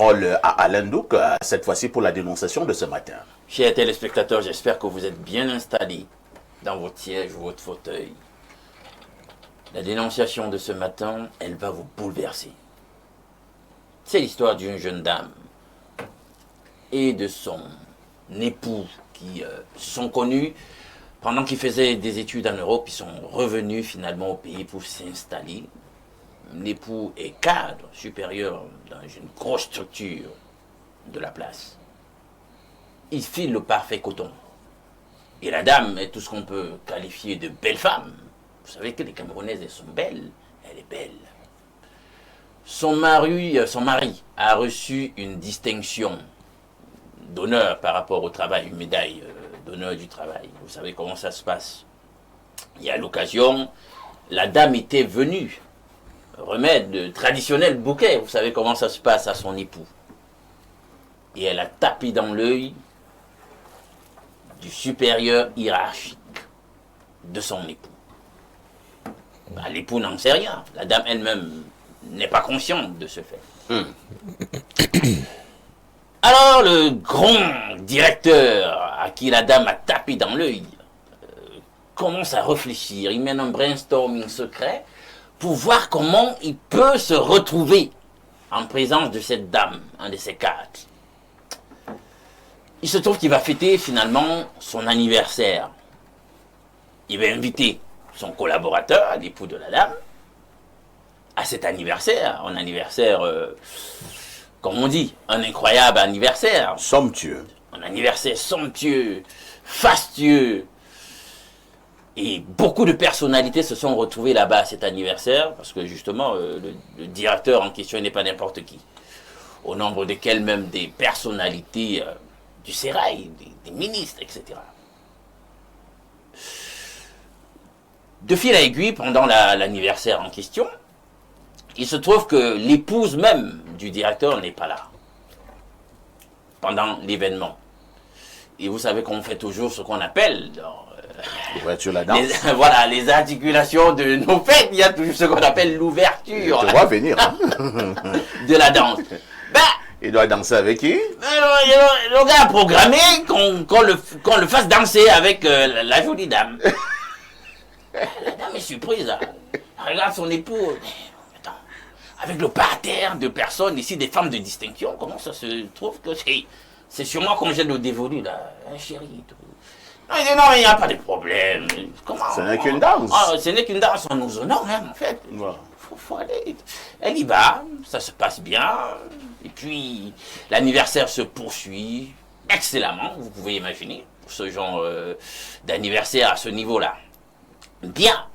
parole à Alain Douk, cette fois-ci pour la dénonciation de ce matin. Chers téléspectateurs, j'espère que vous êtes bien installés dans votre siège ou votre fauteuil. La dénonciation de ce matin, elle va vous bouleverser. C'est l'histoire d'une jeune dame et de son époux qui se sont connus pendant qu'ils faisaient des études en Europe. Ils sont revenus finalement au pays pour s'installer. L'époux est cadre supérieur dans une grosse structure de la place. Il file le parfait coton. Et la dame est tout ce qu'on peut qualifier de belle femme. Vous savez que les Camerounaises, elles sont belles. Elle est belle. Son mari a reçu une distinction d'honneur par rapport au travail, une médaille d'honneur du travail. Vous savez comment ça se passe. Il y a l'occasion, la dame était venue remettre le traditionnel bouquet. Vous savez comment ça se passe à son époux. Et elle a tapé dans l'œil du supérieur hiérarchique de son époux. Bah, l'époux n'en sait rien. La dame elle-même n'est pas consciente de ce fait. Alors le grand directeur à qui la dame a tapé dans l'œil commence à réfléchir. Il mène un brainstorming secret pour voir comment il peut se retrouver en présence de cette dame, un de ces quatre. Il se trouve qu'il va fêter finalement son anniversaire. Il va inviter son collaborateur, l'époux de la dame, à cet anniversaire. Un anniversaire, comme on dit, un incroyable anniversaire. Somptueux. Un anniversaire somptueux, fastueux. Et beaucoup de personnalités se sont retrouvées là-bas à cet anniversaire, parce que justement, le directeur en question n'est pas n'importe qui. Au nombre desquels même des personnalités du sérail, des ministres, etc. De fil à aiguille, pendant l'anniversaire en question, il se trouve que l'épouse même du directeur n'est pas là. Pendant l'événement. Et vous savez qu'on fait toujours ce qu'on appelle... L'ouverture, la danse. Voilà, les articulations de nos fêtes, il y a toujours ce qu'on appelle l'ouverture. Tu vois venir. Hein? De la danse. Ben, il doit danser avec qui? Le gars a programmé qu'on le fasse danser avec la jolie dame. La dame est surprise. Là. Elle regarde son époux. Attends, avec le parterre de personnes ici, des femmes de distinction, comment ça se trouve que c'est sûrement qu'on jette le dévolu, là, hein, chérie. Tout. Non, il dit non, il n'y a pas de problème. Comment? Ce n'est qu'une danse. Ce n'est qu'une danse, on nous honore même, en fait. Wow. Faut aller. Elle y va, ça se passe bien. Et puis, l'anniversaire se poursuit excellemment, vous pouvez imaginer, pour ce genre d'anniversaire à ce niveau-là. Bien.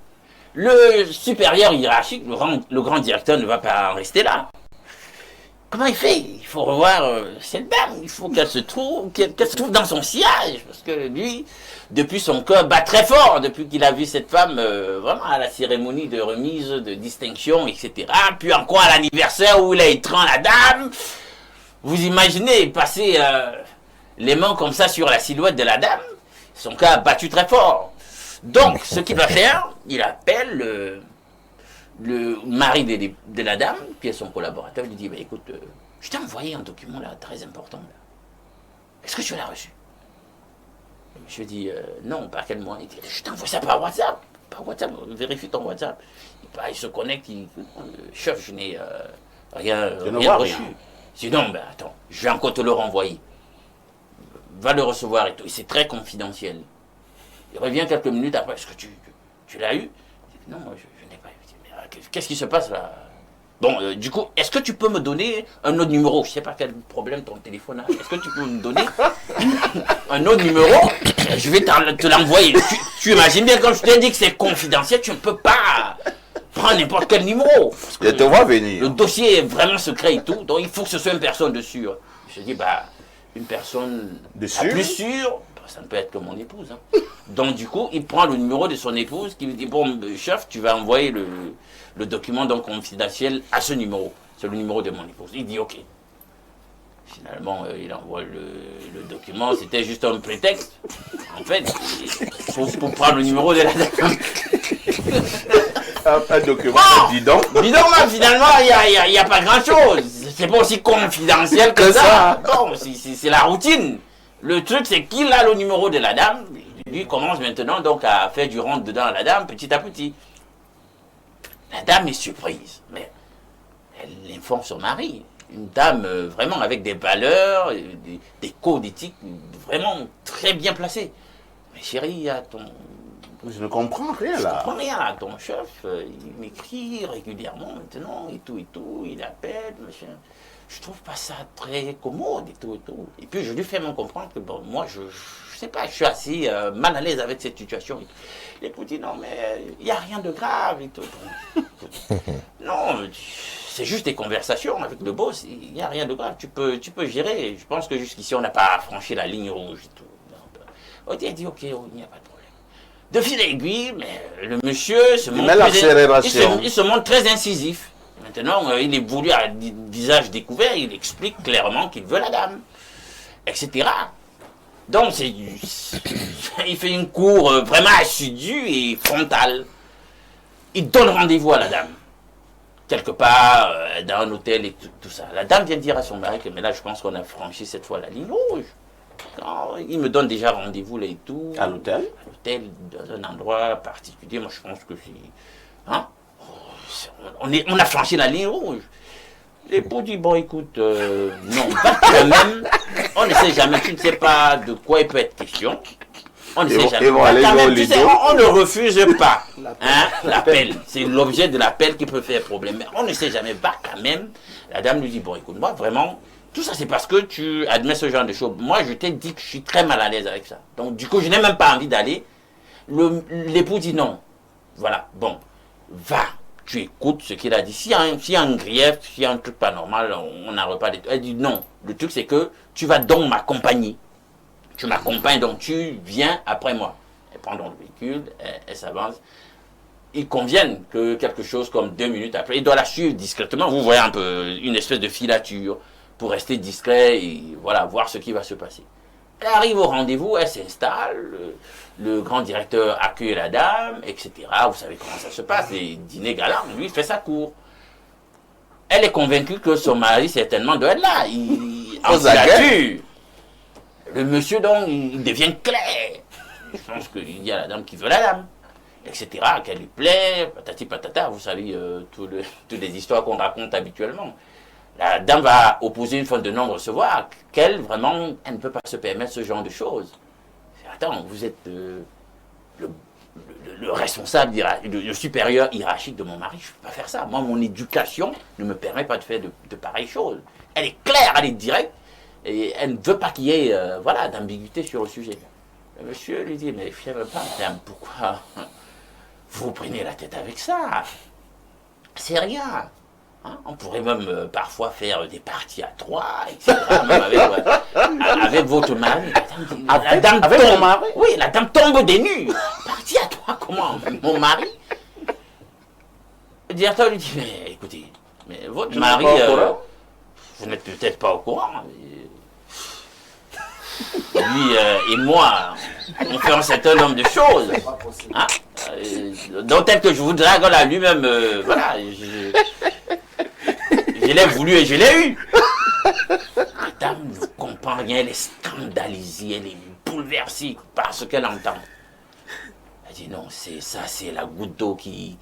Le supérieur hiérarchique, le grand directeur ne va pas en rester là. Comment il fait? Il faut revoir cette dame. Il faut qu'elle se trouve dans son sillage. Parce que lui, depuis son cœur bat très fort, depuis qu'il a vu cette femme vraiment à la cérémonie de remise, de distinction, etc. Puis encore à l'anniversaire où il a étreint la dame. Vous imaginez passer les mains comme ça sur la silhouette de la dame? Son cœur a battu très fort. Donc, ce qu'il va faire, il appelle le mari de la dame, qui est son collaborateur, il lui dit, bah, écoute, je t'ai envoyé un document là, très important. Est-ce que tu l'as reçu? Je lui dis, non, par quel moyen? Il dit, je t'envoie ça par WhatsApp. Par WhatsApp, vérifie ton WhatsApp. Il se connecte, chef, je n'ai rien reçu. Je dis, non, ben attends, je vais encore te le renvoyer. Va le recevoir et tout. Et c'est très confidentiel. Il revient quelques minutes après, est-ce que tu l'as eu? Non, moi, je n'ai pas eu. Qu'est-ce qui se passe là? Bon, du coup, est-ce que tu peux me donner un autre numéro? Je ne sais pas quel problème ton téléphone a. Est-ce que tu peux me donner un autre numéro? Je vais te l'envoyer. Tu imagines bien, comme je t'ai dit que c'est confidentiel, tu ne peux pas prendre n'importe quel numéro. Je te vois venir. Le dossier est vraiment secret et tout, donc il faut que ce soit une personne de sûre. Je dis, bah, une personne de la plus sûre, ça ne peut être que mon épouse. Hein. Donc du coup, il prend le numéro de son épouse qui lui dit, bon, chef, tu vas envoyer le document donc confidentiel à ce numéro. C'est le numéro de mon épouse. Il dit, ok. Finalement, il envoie le document. C'était juste un prétexte, en fait, pour prendre le numéro de la dame. Un document, Bon, dis donc. dis donc, mais finalement, il n'y a pas grand-chose. C'est pas aussi confidentiel que ça. Bon, c'est la routine. Le truc, c'est qu'il a le numéro de la dame. Lui commence maintenant donc à faire du rentre dedans à la dame, petit à petit. La dame est surprise, mais elle informe son mari. Une dame vraiment avec des valeurs, des codes éthiques vraiment très bien placés. Mais chérie, Je ne comprends rien je là. comprends rien là. Ton chef, il m'écrit régulièrement maintenant et tout, il appelle, machin. Je trouve pas ça très commode et tout et tout. Et puis je lui fais même comprendre que bon, moi je sais pas, je suis assez mal à l'aise avec cette situation. L'époux dit non mais il n'y a rien de grave et tout. Non, c'est juste des conversations avec le boss, il n'y a rien de grave, tu peux gérer. Je pense que jusqu'ici on n'a pas franchi la ligne rouge et tout. Donc, il a dit ok, il n'y a pas de problème. De fil à aiguille, mais le monsieur se montre il se montre très incisif. Maintenant, il est voulu à visage découvert, il explique clairement qu'il veut la dame, etc. Donc, il fait une cour vraiment assidue et frontale. Il donne rendez-vous à la dame, quelque part, dans un hôtel et tout ça. La dame vient dire à son mari que, mais là, je pense qu'on a franchi cette fois la ligne rouge. Non, il me donne déjà rendez-vous là et tout. À l'hôtel? À l'hôtel, dans un endroit particulier. Moi, je pense que c'est... Hein? On a franchi la ligne rouge. L'époux dit, bon, écoute, non, pas quand même. On ne sait jamais, tu ne sais pas de quoi il peut être question. On ne sait jamais. Tu sais, on ne refuse pas l'appel. C'est l'objet de l'appel qui peut faire problème. Mais on ne sait jamais, pas quand même. La dame lui dit, bon, écoute, moi, vraiment, tout ça, c'est parce que tu admets ce genre de choses. Moi, je t'ai dit que je suis très mal à l'aise avec ça. Donc, du coup, je n'ai même pas envie d'aller. L'époux dit non. Voilà, bon, va. Tu écoutes ce qu'il a dit. S'il y a un grief, s'il y a un truc pas normal, on n'en reparle. Elle dit non. Le truc, c'est que tu vas donc m'accompagner. Tu m'accompagnes, donc tu viens après moi. Elle prend donc le véhicule, elle s'avance. Ils conviennent que quelque chose comme 2 minutes après, il doit la suivre discrètement. Vous voyez un peu une espèce de filature pour rester discret et voilà, voir ce qui va se passer. Elle arrive au rendez-vous, elle s'installe, le grand directeur accueille la dame, etc. Vous savez comment ça se passe, les dîners galants, lui il fait sa cour. Elle est convaincue que son mari certainement doit être là. En statue. Le monsieur donc, il devient clair. Je pense qu'il y a la dame qui veut la dame, etc. Qu'elle lui plaît, patati patata, vous savez, toutes les histoires qu'on raconte habituellement. La dame va opposer une forme de non-recevoir, qu'elle, vraiment, elle ne peut pas se permettre ce genre de choses. Attends, vous êtes le responsable, le supérieur hiérarchique de mon mari, je ne peux pas faire ça. Moi, mon éducation ne me permet pas de faire de pareilles choses. Elle est claire, elle est directe, et elle ne veut pas qu'il y ait voilà, d'ambiguïté sur le sujet. Le monsieur lui dit, mais je ne sais pas, madame, pourquoi vous prenez la tête avec ça? C'est rien. Hein? On pourrait même parfois faire des parties à 3, etc. Même avec votre mari. Avec mon mari? Oui, la dame tombe des nues. Partie à 3, comment? Mon mari? Le directeur lui dit, mais écoutez, mais votre mari, vous n'êtes peut-être pas au courant. Lui et moi, on fait un certain nombre de choses. Hein? Donc tel que je vous drague là, lui-même, voilà. Je l'ai voulu et je l'ai eu. La dame ne comprend rien, elle est scandalisée, elle est bouleversée par ce qu'elle entend. Elle dit non, c'est la goutte d'eau qui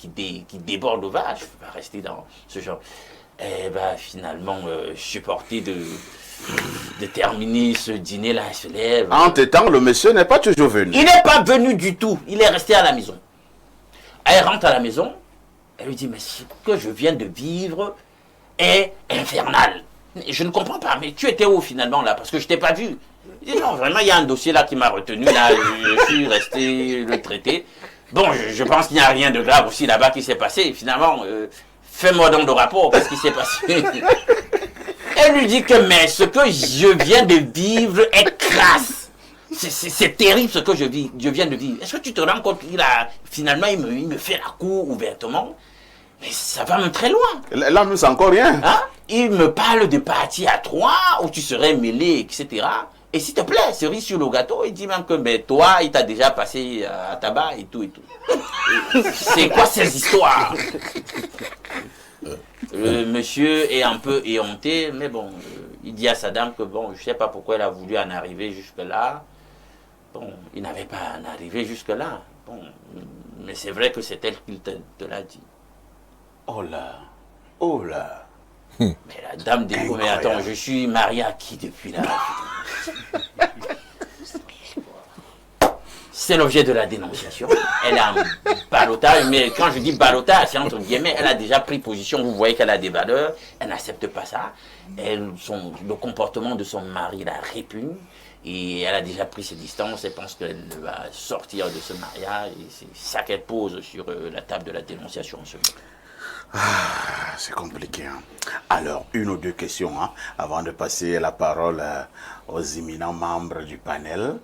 déborde le vase, je ne peux pas rester dans ce genre. Elle va finalement supporter de terminer ce dîner-là, elle se lève. Entre-temps, le monsieur n'est pas toujours venu. Il n'est pas venu du tout, il est resté à la maison. Elle rentre à la maison, elle lui dit, mais ce que je viens de vivre est infernal. Je ne comprends pas, mais tu étais où finalement là? Parce que je t'ai pas vu. Il dit non, vraiment, il y a un dossier là qui m'a retenu, là, je suis resté le traiter. Bon, je pense qu'il n'y a rien de grave aussi là-bas qui s'est passé. Finalement, fais-moi donc le rapport, qu'est-ce qui s'est passé? Elle lui dit que, mais ce que je viens de vivre est crasse. C'est terrible ce que je viens de vivre. Est-ce que tu te rends compte qu'il a, finalement, il me fait la cour ouvertement? Mais ça va même très loin. Là, nous, c'est encore rien. Hein? Il me parle de partie à 3, où tu serais mêlé, etc. Et s'il te plaît, cerise sur le gâteau, il dit même que mais toi, il t'a déjà passé à tabac et tout et tout. C'est quoi ces histoires? Le monsieur est un peu éhonté, mais bon, il dit à sa dame que bon, je sais pas pourquoi elle a voulu en arriver jusque-là. Bon, il n'avait pas à en arriver jusque-là. Bon, mais c'est vrai que c'est elle qui te l'a dit. Oh là, oh là. Mais la dame dit, mais attends, je suis marié à qui depuis là? C'est l'objet de la dénonciation. Elle a un ballottage, mais quand je dis ballottage, c'est entre guillemets, elle a déjà pris position, vous voyez qu'elle a des valeurs, elle n'accepte pas ça. Le comportement de son mari la répugne, et elle a déjà pris ses distances, elle pense qu'elle va sortir de ce mariage, et c'est ça qu'elle pose sur la table de la dénonciation en ce moment. Ah, c'est compliqué. Hein. Alors, une ou deux questions avant de passer la parole aux éminents membres du panel.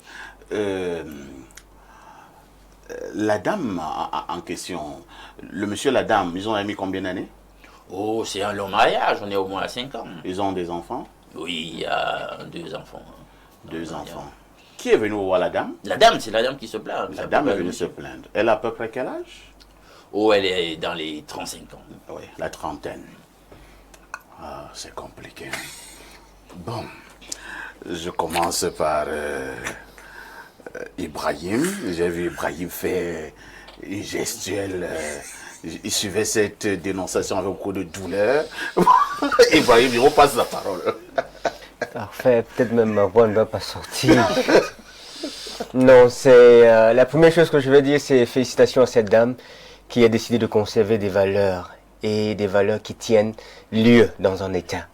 La dame en question, le monsieur et la dame, ils ont mis combien d'années? Oh, c'est un long mariage, on est au moins à 5 ans. Ils ont des enfants? Oui, il y a 2 enfants. 2 enfants. Qui est venu voir la dame? La dame, c'est la dame qui se plaint. La dame est venue se plaindre. Elle a à peu près quel âge? Oh, elle est dans les 35 ans. Oui, la trentaine. Ah, c'est compliqué. Bon, je commence par Ibrahim. J'ai vu Ibrahim faire une gestuelle. Il suivait cette dénonciation avec beaucoup de douleur. Ibrahim, je vous passe la parole. Parfait, peut-être même ma voix ne va pas sortir. Non, c'est la première chose que je veux dire, c'est félicitations à cette dame qui a décidé de conserver des valeurs et des valeurs qui tiennent lieu dans un État.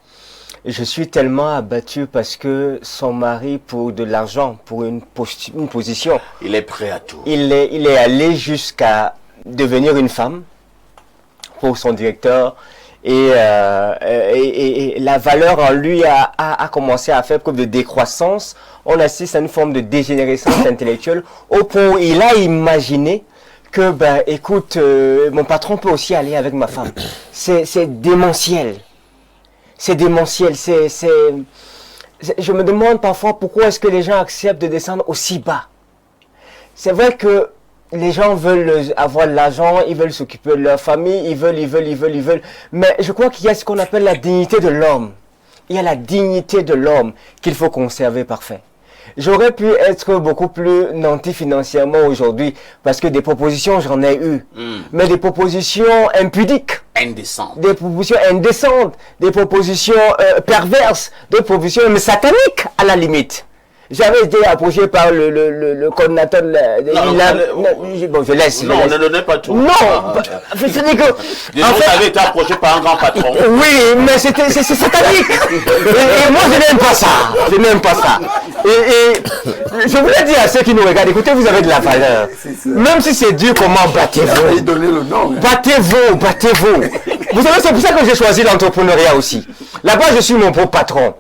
Je suis tellement abattu parce que son mari, pour de l'argent, pour une position, il est prêt à tout. Il est allé jusqu'à devenir une femme pour son directeur. Et la valeur en lui a commencé à faire preuve de décroissance. On assiste à une forme de dégénérescence intellectuelle au point où il a imaginé que, ben, écoute, mon patron peut aussi aller avec ma femme. C'est démentiel. C'est démentiel. Je me demande parfois pourquoi est-ce que les gens acceptent de descendre aussi bas. C'est vrai que les gens veulent avoir de l'argent, ils veulent s'occuper de leur famille, ils veulent. Mais je crois qu'il y a ce qu'on appelle la dignité de l'homme. Il y a la dignité de l'homme qu'il faut conserver parfait. J'aurais pu être beaucoup plus nanti financièrement aujourd'hui parce que des propositions, j'en ai eu. Mais des propositions impudiques. Indécentes. Des propositions indécentes, des propositions perverses, des propositions même sataniques à la limite. J'avais été approché par le coordinateur de bon, je laisse. Non, ne donnez pas tout. Non, c'est-à-dire que... Vous avez été approché par un grand patron. Oui, mais c'est satanique. Et moi, je n'aime pas ça. Je n'aime pas ça. Et je voulais dire à ceux qui nous regardent, écoutez, vous avez de la valeur. Même si c'est dur, comment battez-vous? Battez-vous, battez-vous. Vous savez, c'est pour ça que j'ai choisi l'entrepreneuriat aussi. Là-bas, je suis mon propre patron.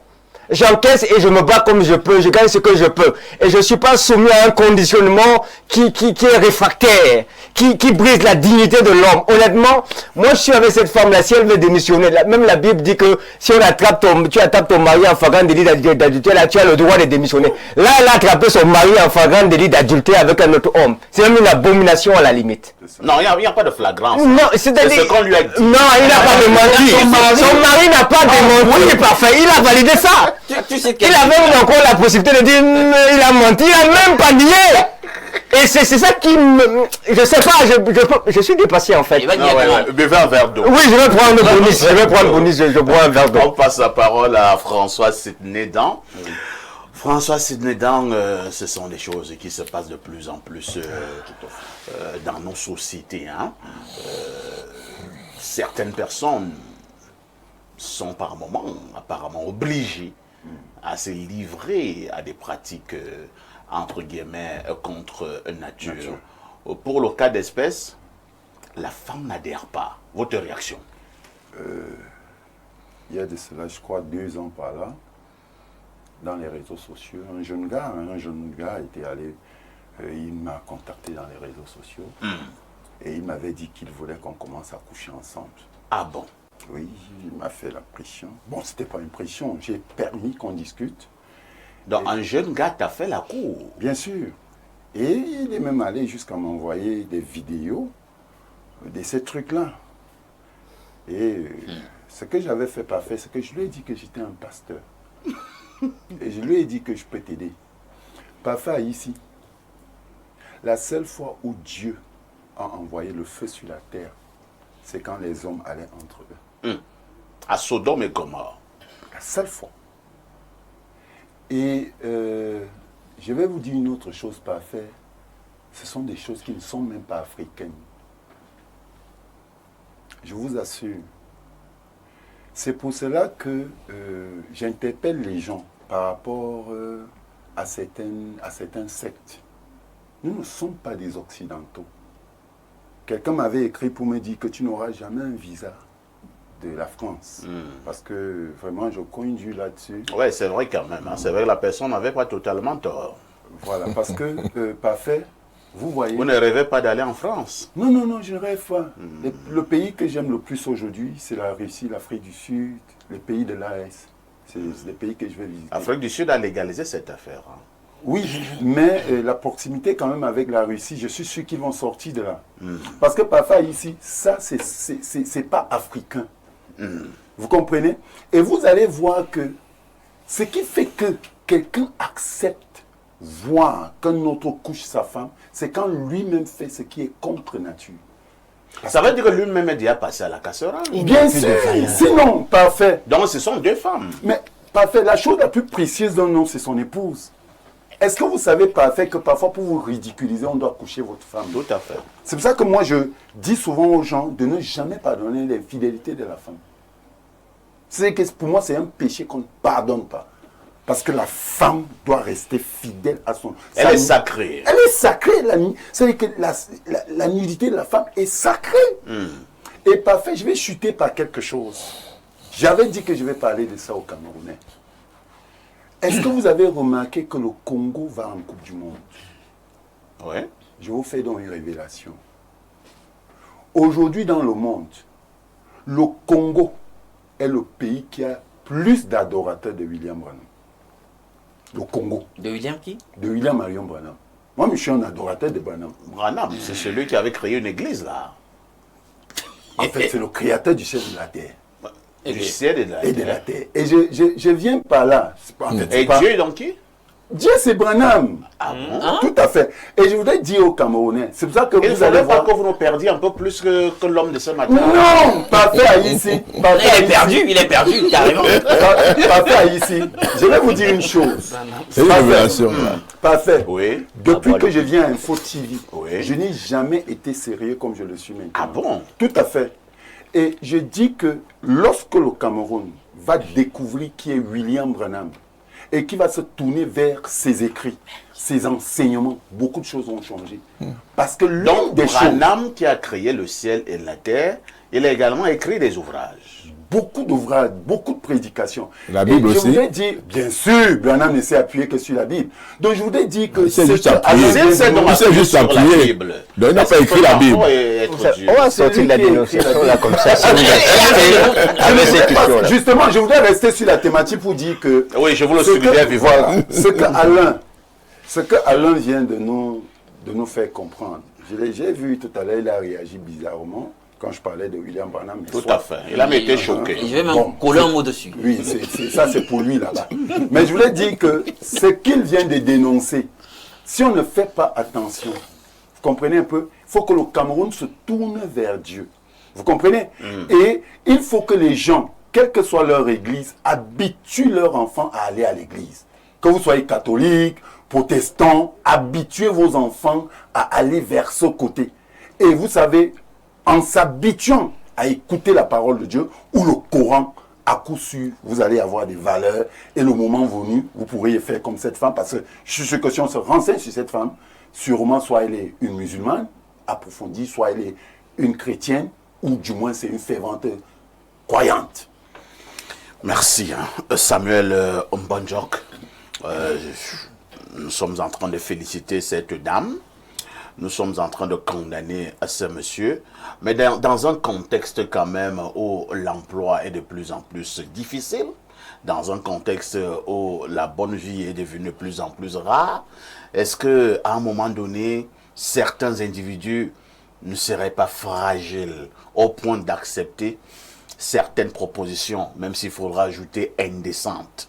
J'encaisse et je me bats comme je peux, je gagne ce que je peux. Et je ne suis pas soumis à un conditionnement qui est réfractaire, qui brise la dignité de l'homme. Honnêtement, moi je suis avec cette femme-là, si elle veut démissionner, même la Bible dit que si tu attrapes ton mari en flagrant délit d'adultère, là tu as le droit de démissionner. Là, elle a attrapé son mari en flagrant délit d'adultère avec un autre homme. C'est même une abomination à la limite. Non, il n'y a pas de flagrance. Non, c'est ce qu'on lui a dit. Non, il n'a pas démenti. Son mari n'a pas démenti. Oui, parfait, il a validé ça. Tu sais Il avait même encore la possibilité de dire il a menti, il n'a même pas nié. Et c'est ça qui me... Je sais pas, je suis dépassé en fait. Buvez un verre d'eau. Oui, je vais prendre le bonus, je bois un verre d'eau. On passe la parole à François Sidney-Dan. François Sidney-Dan, ce sont des choses qui se passent de plus en plus dans nos sociétés. Hein. Certaines personnes sont par moments apparemment obligées à se livrer à des pratiques entre guillemets contre nature. Pour le cas d'espèce, la femme n'adhère pas. Votre réaction? Il y a de cela, je crois, 2 ans par là, dans les réseaux sociaux, un jeune gars était allé, il m'a contacté dans les réseaux sociaux et il m'avait dit qu'il voulait qu'on commence à coucher ensemble. Ah bon? Oui, il m'a fait la pression. Bon, c'était pas une pression, j'ai permis qu'on discute. Donc, un jeune gars t'a fait la cour. Bien sûr. Et il est même allé jusqu'à m'envoyer des vidéos de ces trucs-là. Et ce que j'avais fait pas fait, c'est que je lui ai dit que j'étais un pasteur. Et je lui ai dit que je peux t'aider. Pas fait ici. La seule fois où Dieu a envoyé le feu sur la terre, c'est quand les hommes allaient entre eux. À Sodome et Gomorrhe. La seule fois. Et je vais vous dire une autre chose pas faire. Ce sont des choses qui ne sont même pas africaines. Je vous assure. C'est pour cela que j'interpelle les gens par rapport à certains sectes. Nous ne sommes pas des Occidentaux. Quelqu'un m'avait écrit pour me dire que tu n'auras jamais un visa de la France. Parce que vraiment, je conduis là-dessus. Oui, c'est vrai quand même. Hein. C'est vrai que la personne n'avait pas totalement tort. Voilà, parce que, parfait, vous voyez... Vous ne rêvez pas d'aller en France? Non, non, non, je ne rêve pas. Le pays que j'aime le plus aujourd'hui, c'est la Russie, l'Afrique du Sud, les pays de l'AS. C'est les pays que je vais visiter. L'Afrique du Sud a légalisé cette affaire. Hein. Oui, mais la proximité quand même avec la Russie, je suis sûr qu'ils vont sortir de là. Parce que parfois ici, ça, c'est pas africain. Vous comprenez? Et vous allez voir que ce qui fait que quelqu'un accepte voir qu'un autre couche sa femme, c'est quand lui-même fait ce qui est contre nature. Ça veut dire que lui-même est déjà passé à la casserole. Bien sûr, sinon, parfait. Donc ce sont deux femmes. Mais parfait, la chose la plus précieuse d'un homme, c'est son épouse. Est-ce que vous savez parfait que parfois pour vous ridiculiser, on doit coucher votre femme? Tout à fait. C'est pour ça que moi je dis souvent aux gens de ne jamais pardonner les fidélités de la femme. C'est que pour moi c'est un péché qu'on ne pardonne pas. Parce que la femme doit rester fidèle à son... Elle est sacrée. Elle est sacrée. C'est-à-dire que la nudité de la femme est sacrée. Et parfait, je vais chuter par quelque chose. J'avais dit que je vais parler de ça aux Camerounais. Est-ce que vous avez remarqué que le Congo va en Coupe du Monde? Oui. Je vous fais donc une révélation. Aujourd'hui dans le monde, le Congo est le pays qui a plus d'adorateurs de William Branham. Le Congo. De William qui? De William Marion Branham. Moi, je suis un adorateur de Branham. Branham, c'est celui qui avait créé une église là. En fait, c'est le créateur du ciel et de la terre. Du ciel et de la terre. Et de la terre. Et je viens par là. En fait, Et Dieu est donc qui? Dieu, c'est Branham. Ah bon? Tout à fait. Et je voudrais dire aux Camerounais, c'est pour ça que Il ne vous allez fallait pas voir... que vous nous perdiez un peu plus que l'homme de ce matin. Non, pas fait ici. Il est perdu, carrément. Pas fait ici. Je vais vous dire une chose. C'est une révélation. Parfait. Oui. Depuis que je viens à Info TV, Oui. je n'ai jamais été sérieux comme je le suis maintenant. Ah bon? Tout à fait. Et je dis que lorsque le Cameroun va découvrir qui est William Branham et qui va se tourner vers ses écrits, ses enseignements, beaucoup de choses vont changer. Parce que l'une Donc, des choses... Branham qui a créé le ciel et la terre, il a également écrit des ouvrages. Beaucoup d'ouvrages, beaucoup de prédications. La Bible et je aussi. voudrais dire, bien sûr, Branham ne s'est appuyé que sur la Bible. Donc je voudrais dire que Il s'est juste que appuyé. Alain C'est Benjamin- Il s'est juste sur la appuyé. Bible. Donc, il n'a Est-ce pas qu'il écrit peut la Bible. parfois être Dieu? On va sortir de la Celui qui a écrit dénonciation la là comme ça. Si vous êtes avec cette question là. Justement, je voudrais rester sur la thématique pour dire que Oui, je vous le ce suggère que, vivant. voilà, ce que Alain vient de nous faire comprendre. J'ai vu tout à l'heure, il a réagi bizarrement quand je parlais de William Branham. mais Tout soit- à fait. Il a été choqué. Je vais même Bon, coller un mot dessus. Oui, ça c'est pour lui là-bas. Mais je voulais dire que ce qu'il vient de dénoncer, si on ne fait pas attention, vous comprenez un peu, il faut que le Cameroun se tourne vers Dieu. Vous comprenez? Et il faut que les gens, quelle que soit leur église, habituent leurs enfants à aller à l'église. Que vous soyez catholique, protestant, habituez vos enfants à aller vers ce côté. Et vous savez, en s'habituant à écouter la parole de Dieu ou le Coran, à coup sûr, vous allez avoir des valeurs et le moment venu, vous pourriez faire comme cette femme parce que je suis sûr que si on se renseigne sur cette femme, sûrement soit elle est une musulmane approfondie, soit elle est une chrétienne ou du moins c'est une fervente croyante. Merci, hein. Samuel Mbonjok. Nous sommes en train de féliciter cette dame. Nous sommes en train de condamner ce monsieur. Mais dans un contexte quand même où l'emploi est de plus en plus difficile, dans un contexte où la bonne vie est devenue de plus en plus rare, est-ce qu'à un moment donné, certains individus ne seraient pas fragiles au point d'accepter certaines propositions, même s'il faudra ajouter indécentes?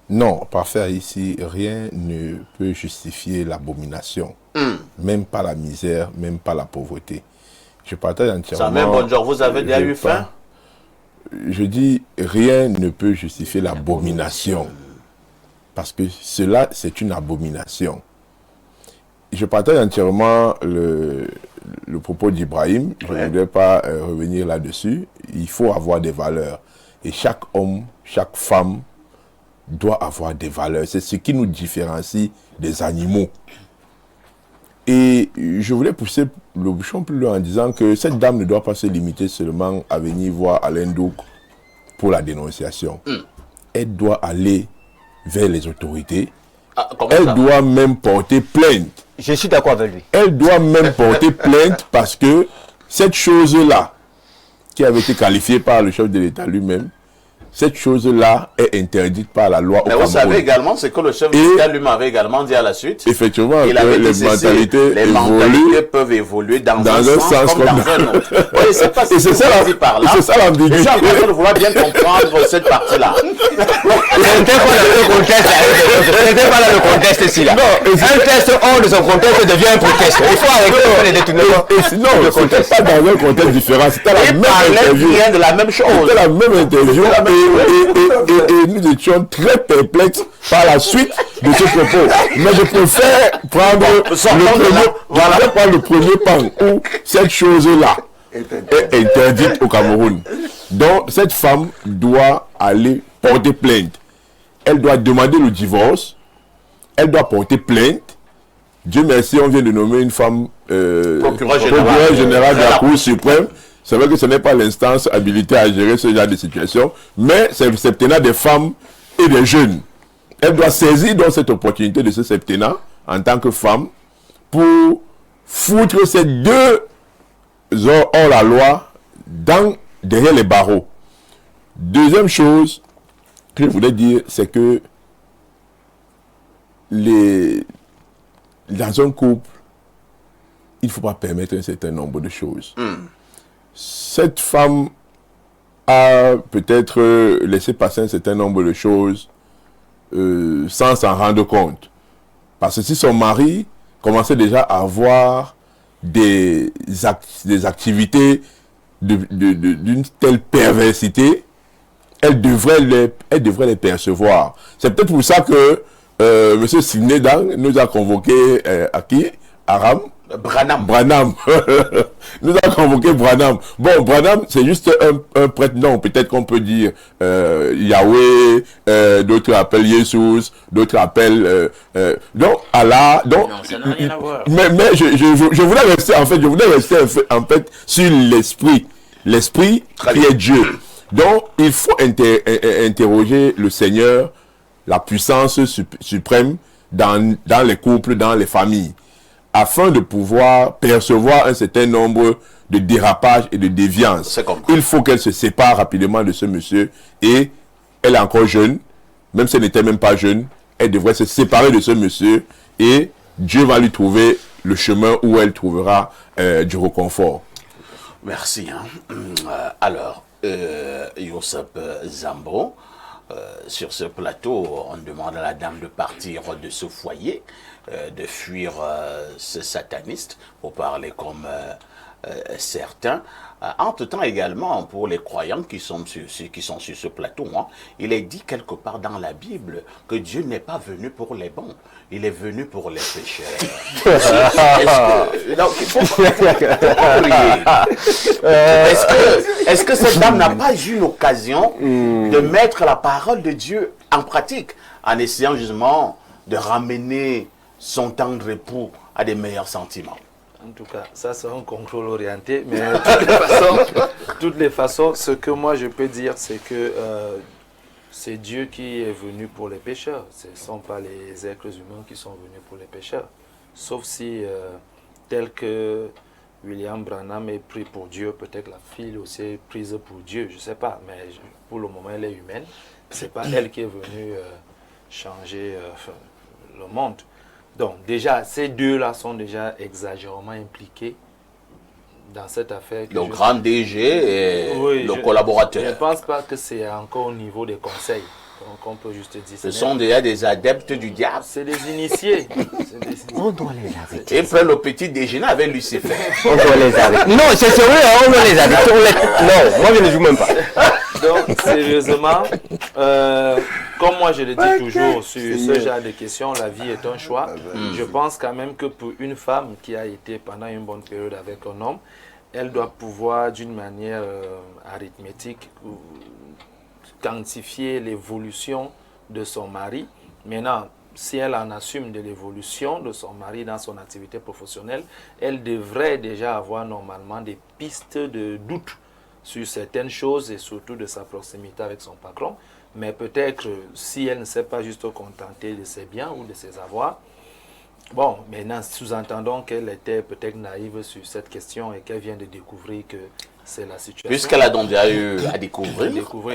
Non, parfait, ici, rien ne peut justifier l'abomination. Même pas la misère, même pas la pauvreté. Je partage entièrement... Ça même bonjour, vous avez déjà eu faim? Je dis, rien ne peut justifier l'abomination. Parce que cela, c'est une abomination. Je partage entièrement le propos d'Ibrahim. Je ne voudrais pas revenir là-dessus. Il faut avoir des valeurs. Et chaque homme, chaque femme doit avoir des valeurs. C'est ce qui nous différencie des animaux. Et je voulais pousser le bouchon plus loin en disant que cette dame ne doit pas se limiter seulement à venir voir Alain Douk pour la dénonciation. Elle doit aller vers les autorités. Elle doit même porter plainte. Je suis d'accord avec lui. Elle doit même porter plainte parce que cette chose-là, qui avait été qualifiée par le chef de l'État lui-même, cette chose-là est interdite par la loi au Cameroun. Vous savez également ce que le chef de l'État lui m'avait également dit à la suite. Effectivement, il avait dit les mentalités peuvent évoluer dans un sens comme dans un autre. Oui, c'est pas ce que vous dit par là. C'est ça l'ambiguïté. Je suis en train de vouloir bien comprendre cette partie-là. C'était pas dans le contexte ici là. Non, un test hors de son contexte devient un prétexte. Il faut arrêter les détournements. Non, c'était pas dans un contexte différent. C'était la même interview. De la même chose. C'était la même interview. Et nous étions très perplexes par la suite de ce propos. Mais je préfère prendre le premier pan où cette chose-là est interdite au Cameroun. Donc, cette femme doit aller porter plainte. Elle doit demander le divorce. Elle doit porter plainte. Dieu merci, on vient de nommer une femme procureur général de la Cour suprême. C'est vrai que ce n'est pas l'instance habilitée à gérer ce genre de situation, mais c'est le septennat des femmes et des jeunes. Elle doit saisir donc cette opportunité de ce septennat en tant que femme pour foutre ces deux hors la loi derrière les barreaux. Deuxième chose que je voulais dire, c'est que dans un couple, il ne faut pas permettre un certain nombre de choses. Cette femme a peut-être laissé passer un certain nombre de choses sans s'en rendre compte. Parce que si son mari commençait déjà à avoir des activités d'une telle perversité, elle devrait les percevoir. C'est peut-être pour ça que M. Sidney-Dang nous a convoqué Branham. Nous a convoqué Branham. Bon, Branham, c'est juste un prêtre. Non, peut-être qu'on peut dire Yahweh, d'autres appellent Jésus, d'autres appellent donc Allah. Donc, non, ça n'a rien à voir. Mais je voulais rester en fait sur l'esprit qui est Dieu. Donc, il faut interroger le Seigneur, la puissance suprême dans les couples, dans les familles, afin de pouvoir percevoir un certain nombre de dérapages et de déviances. Il faut qu'elle se sépare rapidement de ce monsieur, et elle est encore jeune, même si elle n'était même pas jeune, elle devrait se séparer de ce monsieur, et Dieu va lui trouver le chemin où elle trouvera du réconfort. Merci. Alors, Youssef Zambo, sur ce plateau, on demande à la dame de partir de ce foyer, de fuir ce sataniste, pour parler comme certains. Entre-temps également, pour les croyants qui sont sur ce plateau, il est dit quelque part dans la Bible que Dieu n'est pas venu pour les bons, il est venu pour les pécheurs. Est-ce que cette dame n'a pas eu l'occasion de mettre la parole de Dieu en pratique, en essayant justement de ramener son tendre époux à des meilleurs sentiments? En tout cas, ça c'est un contrôle orienté, mais de toutes les façons, ce que moi je peux dire, c'est que c'est Dieu qui est venu pour les pécheurs. Ce ne sont pas les êtres humains qui sont venus pour les pécheurs. Sauf si, tel que William Branham est pris pour Dieu, peut-être la fille aussi est prise pour Dieu, je ne sais pas, mais pour le moment elle est humaine. c'est pas elle qui est venue changer le monde. Donc déjà, ces deux-là sont déjà exagérément impliqués dans cette affaire. Le grand DG et le collaborateur. Je ne pense pas que c'est encore au niveau des conseils. Donc on peut juste dire. Ce sont déjà des adeptes du diable. C'est des initiés. On doit les arrêter. Et prennent le petit déjeuner avec Lucifer. On doit les arrêter. Non, c'est sérieux, hein, on doit les arrêter. Non, moi je ne joue même pas. Donc, sérieusement, comme moi je le dis toujours sur ce genre de questions, la vie est un choix. Je pense quand même que pour une femme qui a été pendant une bonne période avec un homme, elle doit pouvoir d'une manière arithmétique quantifier l'évolution de son mari. Maintenant, si elle en assume de l'évolution de son mari dans son activité professionnelle, elle devrait déjà avoir normalement des pistes de doute sur certaines choses et surtout de sa proximité avec son patron. Mais peut-être si elle ne s'est pas juste contentée de ses biens ou de ses avoirs, bon, maintenant sous-entendons qu'elle était peut-être naïve sur cette question et qu'elle vient de découvrir que c'est la situation. Puisqu'elle a donc déjà eu à découvrir,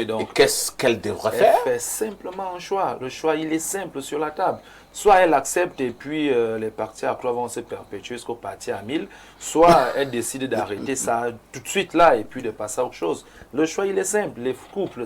donc, qu'est-ce qu'elle devrait faire? Elle fait simplement un choix. Le choix, il est simple sur la table. Soit elle accepte et puis les parties à croix vont se perpétuer jusqu'au parti à 1000, soit elle décide d'arrêter ça tout de suite là et puis de passer à autre chose. Le choix, il est simple. Les couples,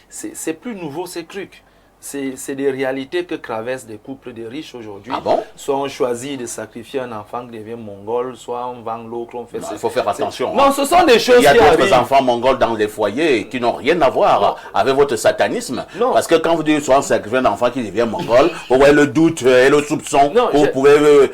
c'est plus nouveau ces trucs. C'est des réalités que traversent des couples de riches aujourd'hui. Ah bon? Soit on choisit de sacrifier un enfant qui devient mongol, soit on vend l'autre, on fait ça. Il faut faire attention. Non, ce sont des choses qui arrivent. Il y a d'autres arrivent. enfants mongols dans les foyers qui n'ont rien à voir avec votre satanisme. Non. Parce que quand vous dites soit on sacrifie un enfant qui devient mongol, vous voyez le doute et le soupçon que vous pouvez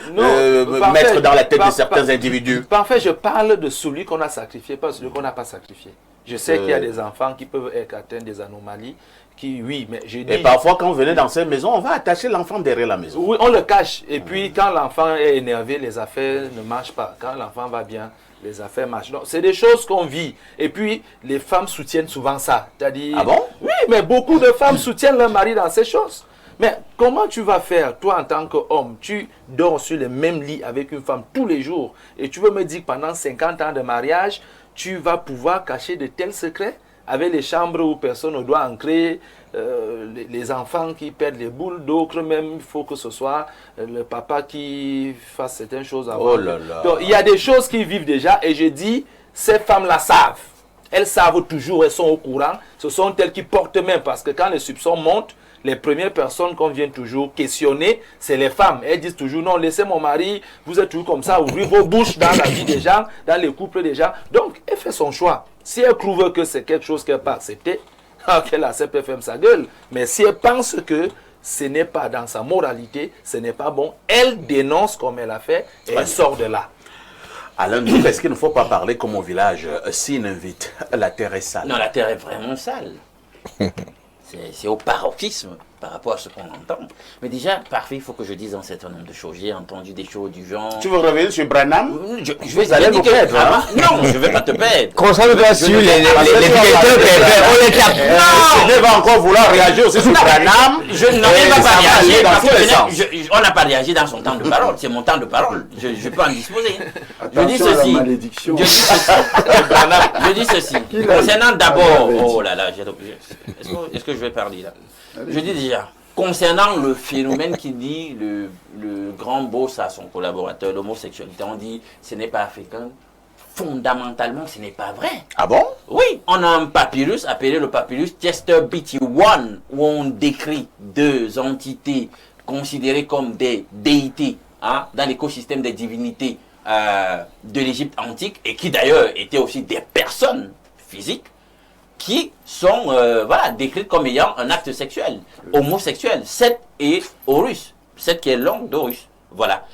mettre dans la tête de certains individus. Parfait, je parle de celui qu'on a sacrifié, pas celui qu'on n'a pas sacrifié. Je sais qu'il y a des enfants qui peuvent être atteints des anomalies. Oui, mais je dis... Et parfois, quand vous venez dans ces maisons, on va attacher l'enfant derrière la maison. Oui, on le cache. Et puis, quand l'enfant est énervé, les affaires ne marchent pas. Quand l'enfant va bien, les affaires marchent. Donc, c'est des choses qu'on vit. Et puis, les femmes soutiennent souvent ça. C'est-à-dire... Ah bon? Oui, mais beaucoup de femmes soutiennent leur mari dans ces choses. Mais comment tu vas faire, toi, en tant qu'homme, tu dors sur le même lit avec une femme tous les jours et tu veux me dire que pendant 50 ans de mariage, tu vas pouvoir cacher de tels secrets avec les chambres où personne ne doit entrer, les enfants qui perdent les boules, d'autres même, il faut que ce soit le papa qui fasse certaines choses avant. Oh là là. Donc, il y a des choses qui vivent déjà et je dis, ces femmes-là savent. Elles savent toujours, elles sont au courant. Ce sont elles qui portent main parce que quand les soupçons montent, les premières personnes qu'on vient toujours questionner, c'est les femmes. Elles disent toujours, non, laissez mon mari, vous êtes toujours comme ça, ouvrez vos bouches dans la vie des gens, dans les couples des gens. Donc, elle fait son choix. Si elle trouve que c'est quelque chose qu'elle n'a pas accepté, qu'elle accepte, elle ferme sa gueule. Mais si elle pense que ce n'est pas dans sa moralité, ce n'est pas bon, elle dénonce comme elle a fait et elle sort de là. Alain, est-ce qu'il ne faut pas parler comme au village, s'il invite, la terre est sale? Non, la terre est vraiment sale. C'est au paroxysme par rapport à ce qu'on entend. Mais déjà, parfait, il faut que je dise un certain nombre de choses. J'ai entendu des choses du genre... Tu veux revenir sur Branham? Je vais vous perdre, hein? Non, je ne vais pas te perdre. Concentre-toi sur les directeurs pervers. On les tape. Non! Je vais encore vouloir réagir aussi sur Branham. Non, il ne va pas réagir parce que on n'a pas réagi dans son temps de parole. C'est mon temps de parole. Je peux en disposer. Je dis ceci. Je dis ceci. Concernant d'abord... Oh là là, est-ce que je vais parler là? Je dis déjà, concernant le phénomène qui dit le grand boss à son collaborateur, l'homosexualité, on dit ce n'est pas africain. Fondamentalement, ce n'est pas vrai. Ah bon? Oui, on a un papyrus appelé le papyrus Chester BT1 où on décrit deux entités considérées comme des déités dans l'écosystème des divinités de l'Égypte antique et qui d'ailleurs étaient aussi des personnes physiques qui sont décrites comme ayant un acte sexuel, homosexuel, Seth et Horus. Seth qui est l'oncle d'Horus. Voilà.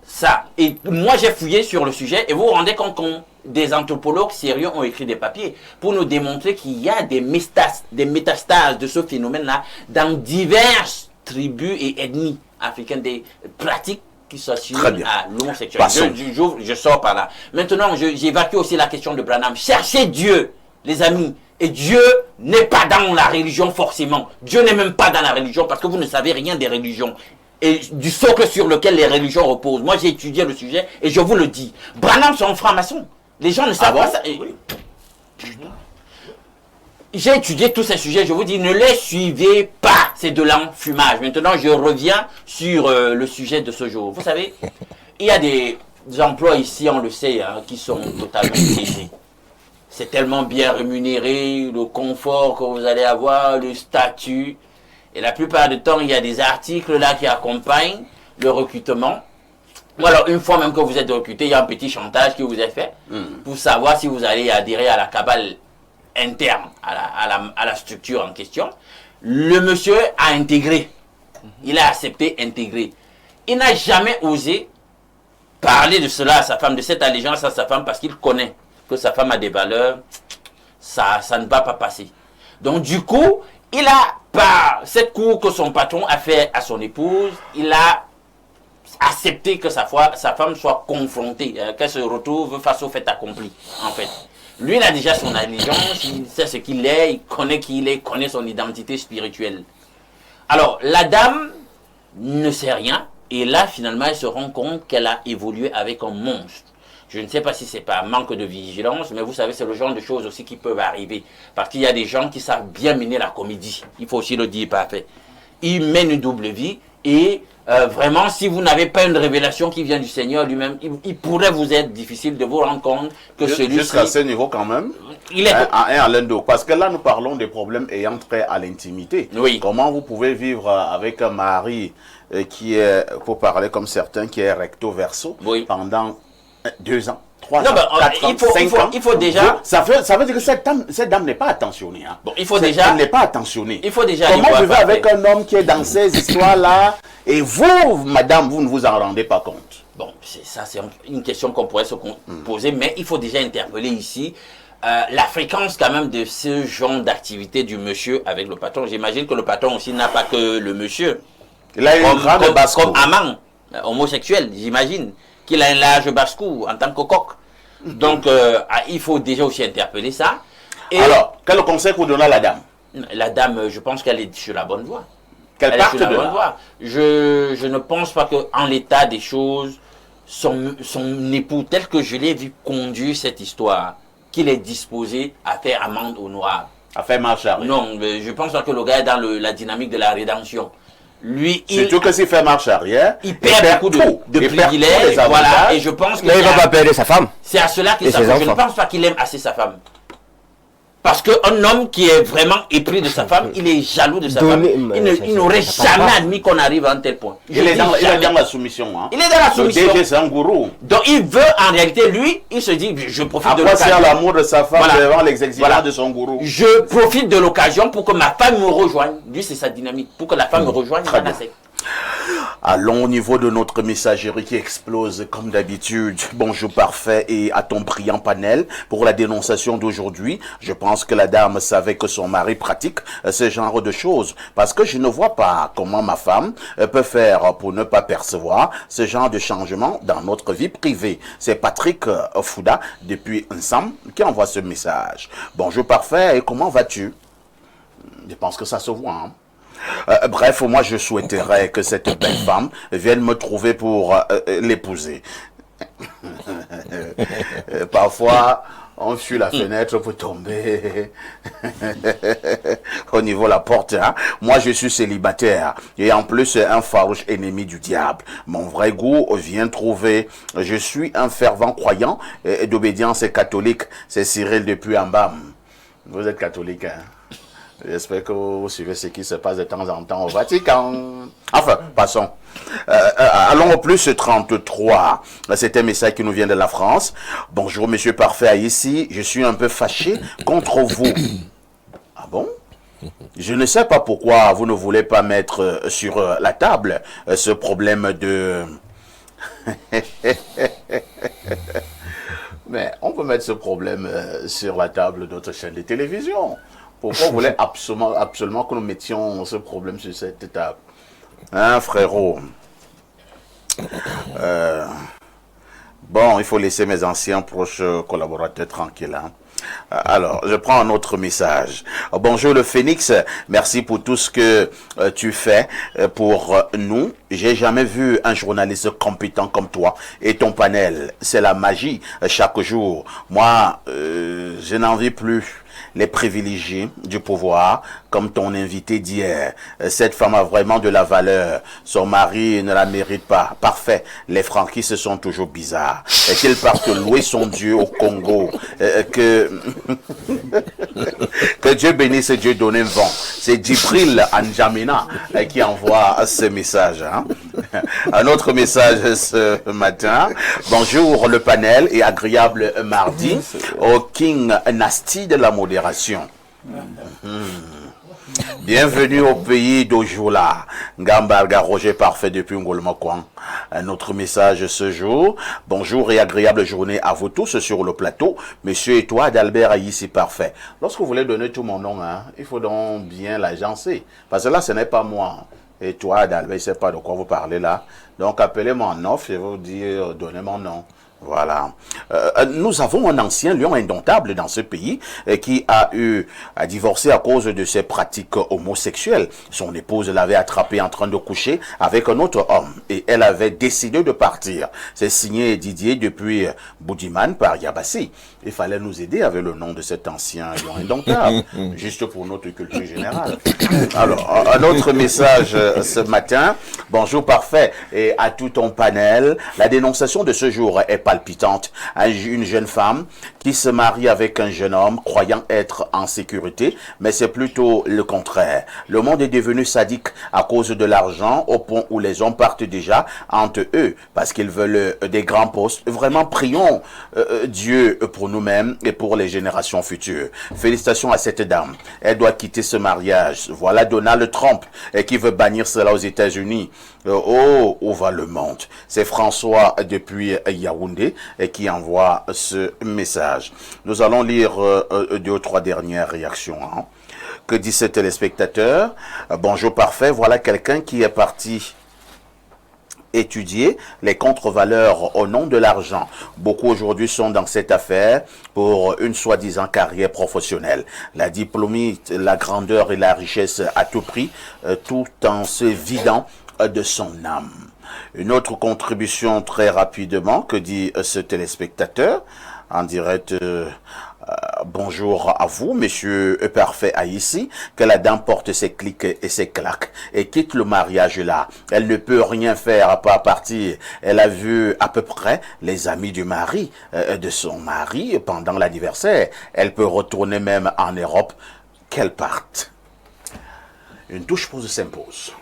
Ça. Et moi, j'ai fouillé sur le sujet et vous vous rendez compte que des anthropologues sérieux ont écrit des papiers pour nous démontrer qu'il y a des métastases de ce phénomène-là dans diverses tribus et ethnies africaines, des pratiques qui s'assument à l'homosexualité. Je sors par là. Maintenant, j'évacue aussi la question de Branham. Cherchez Dieu, les amis. Et Dieu n'est pas dans la religion forcément. Dieu n'est même pas dans la religion parce que vous ne savez rien des religions. Et du socle sur lequel les religions reposent. Moi, j'ai étudié le sujet et je vous le dis. Branham, c'est un franc-maçon. Les gens ne savent pas ça. Et... j'ai étudié tous ces sujets, je vous dis, ne les suivez pas, c'est de l'enfumage. Maintenant, je reviens sur le sujet de ce jour. Vous savez, il y a des emplois ici, on le sait, hein, qui sont totalement aisés. C'est tellement bien rémunéré, le confort que vous allez avoir, le statut. Et la plupart du temps, il y a des articles là qui accompagnent le recrutement. Ou alors, une fois même que vous êtes recruté, il y a un petit chantage qui vous est fait pour savoir si vous allez adhérer à la cabale interne, à la structure en question. Le monsieur a intégré. Il a accepté intégrer. Il n'a jamais osé parler de cela à sa femme, de cette allégeance à sa femme, parce qu'il connaît que sa femme a des valeurs. Ça ne va pas passer. Donc, du coup, il a, par cette cour que son patron a fait à son épouse, il a accepté que sa femme soit confrontée, qu'elle se retrouve face au fait accompli, en fait. Lui, il a déjà son allégeance, il sait ce qu'il est, il connaît qui il est, il connaît son identité spirituelle. Alors, la dame ne sait rien, et là, finalement, elle se rend compte qu'elle a évolué avec un monstre. Je ne sais pas si c'est par manque de vigilance, mais vous savez, c'est le genre de choses aussi qui peuvent arriver. Parce qu'il y a des gens qui savent bien mener la comédie. Il faut aussi le dire parfait. Ils mènent une double vie et vraiment, si vous n'avez pas une révélation qui vient du Seigneur lui-même, il pourrait vous être difficile de vous rendre compte que celui-ci... Jusqu'à ce niveau quand même, il est... à l'un d'eux. Parce que là, nous parlons des problèmes ayant trait à l'intimité. Oui. Comment vous pouvez vivre avec un mari qui est, pour parler comme certains, qui est recto verso pendant 2 ans, 3 ans, 4 ans, 5 ans. Il faut déjà... Ça veut dire que cette dame n'est pas attentionnée. Hein. Bon, il faut déjà... Elle n'est pas attentionnée. Il faut déjà... Comment vous vivez avec un homme qui est dans ces histoires-là et vous, madame, vous ne vous en rendez pas compte? Bon, ça c'est une question qu'on pourrait se poser, mais il faut déjà interpeller ici la fréquence quand même de ce genre d'activité du monsieur avec le patron. J'imagine que le patron aussi n'a pas que le monsieur. Il a une grande basse-cour. Comme amant, homosexuel, j'imagine qu'il a un large basse-cour en tant que coq. Donc, il faut déjà aussi interpeller ça. Et alors, quel conseil vous donnez à la dame? La dame, je pense qu'elle est sur la bonne voie. Qu'elle parte de là. Voie. Je ne pense pas qu'en l'état des choses, son époux, tel que je l'ai vu conduire cette histoire, qu'il est disposé à faire amende honorable. À faire marche arrière. Non, je pense pas que le gars est dans la dynamique de la rédemption. Lui, surtout que s'il fait marche arrière, il perd beaucoup de privilèges, voilà, et je pense que... Mais il ne va pas perdre sa femme. C'est à cela qu'il s'accroche. Je ne pense pas qu'il aime assez sa femme. Parce qu'un homme qui est vraiment épris de sa femme, il est jaloux de sa femme. Il n'aurait jamais admis qu'on arrive à un tel point. Il est dans la soumission. Hein. Il est dans la soumission. Le DG, c'est un gourou. Donc il veut, en réalité, lui, il se dit, je profite de l'occasion. Après, c'est l'amour de sa femme devant les exigences de son gourou. Je profite de l'occasion pour que ma femme me rejoigne. Lui, c'est sa dynamique. Pour que la femme me rejoigne, très bien. Allons au niveau de notre messagerie qui explose comme d'habitude. Bonjour parfait et à ton brillant panel pour la dénonciation d'aujourd'hui. Je pense que la dame savait que son mari pratique ce genre de choses parce que je ne vois pas comment ma femme peut faire pour ne pas percevoir ce genre de changement dans notre vie privée. C'est Patrick Fouda depuis Nsam qui envoie ce message. Bonjour parfait et comment vas-tu? Je pense que ça se voit. Hein? Bref, moi je souhaiterais que cette belle femme vienne me trouver pour l'épouser. Parfois, on fuit la fenêtre pour tomber au niveau de la porte. Hein. Moi, je suis célibataire et en plus un farouche ennemi du diable. Mon vrai goût vient trouver. Je suis un fervent croyant d'obédience catholique. C'est Cyril depuis Ambam. Vous êtes catholique, hein? J'espère que vous suivez ce qui se passe de temps en temps au Vatican. Enfin, passons. Allons au plus 33. C'est un message qui nous vient de la France. Bonjour, monsieur parfait, ici. Je suis un peu fâché contre vous. Ah bon? Je ne sais pas pourquoi vous ne voulez pas mettre sur la table ce problème de... Mais on peut mettre ce problème sur la table de notre chaîne de télévision. Pourquoi vous voulez absolument que nous mettions ce problème sur cette table? Hein, frérot? Bon, il faut laisser mes anciens proches collaborateurs tranquilles. Hein. Alors, je prends un autre message. Bonjour le Phénix, merci pour tout ce que tu fais pour nous. J'ai jamais vu un journaliste compétent comme toi et ton panel. C'est la magie chaque jour. Moi, je n'en vis plus. les privilégiés du pouvoir, comme ton invité d'hier. Cette femme a vraiment de la valeur. Son mari ne la mérite pas. Parfait. Les franquistes sont toujours bizarres. Et qu'ils partent louer son Dieu au Congo. Que Dieu bénisse et Dieu donne un vent. C'est Djibril Anjamina qui envoie ce message. Hein. Un autre message ce matin. Bonjour le panel et agréable mardi au King Nasty de la modération. Bienvenue au pays d'Ojula. Ngambarga Roger parfait depuis Ngolmakwan. Un autre message ce jour. Bonjour et agréable journée à vous tous sur le plateau. Monsieur et toi d'Albert ici parfait. Lorsque vous voulez donner tout mon nom, hein, il faut donc bien l'agencer. Parce que là, ce n'est pas moi. Et toi d'Albert, je ne sais pas de quoi vous parlez là. Donc appelez-moi en off, je vais vous dire, donnez mon nom. Voilà. Nous avons un ancien lion indomptable dans ce pays qui a eu à divorcer à cause de ses pratiques homosexuelles. Son épouse l'avait attrapé en train de coucher avec un autre homme et elle avait décidé de partir. C'est signé Didier depuis Boudiman par Yabassi. Il fallait nous aider avec le nom de cet ancien lion indomptable, juste pour notre culture générale. Alors, un autre message ce matin. Bonjour parfait et à tout ton panel. La dénonciation de ce jour est palpitante. Une jeune femme qui se marie avec un jeune homme croyant être en sécurité, mais c'est plutôt le contraire. Le monde est devenu sadique à cause de l'argent au point où les hommes partent déjà entre eux parce qu'ils veulent des grands postes. Vraiment, prions Dieu pour nous-mêmes et pour les générations futures. Félicitations à cette dame. Elle doit quitter ce mariage. Voilà Donald Trump qui veut bannir cela aux États-Unis. Oh, où va le monde? C'est François depuis Yaoundé qui envoie ce message. Nous allons lire 2 ou 3 dernières réactions. Hein. Que dit ce téléspectateur? Bonjour parfait, voilà quelqu'un qui est parti étudier les contre-valeurs au nom de l'argent. Beaucoup aujourd'hui sont dans cette affaire pour une soi-disant carrière professionnelle. La diplômie, la grandeur et la richesse à tout prix, tout en se vidant de son âme. Une autre contribution très rapidement, que dit ce téléspectateur en direct. Bonjour à vous, monsieur parfait ici, que la dame porte ses clics et ses claques et quitte le mariage là. Elle ne peut rien faire à part partir. Elle a vu à peu près les amis du mari, de son mari pendant l'anniversaire. Elle peut retourner même en Europe, qu'elle parte. Une touche pause s'impose.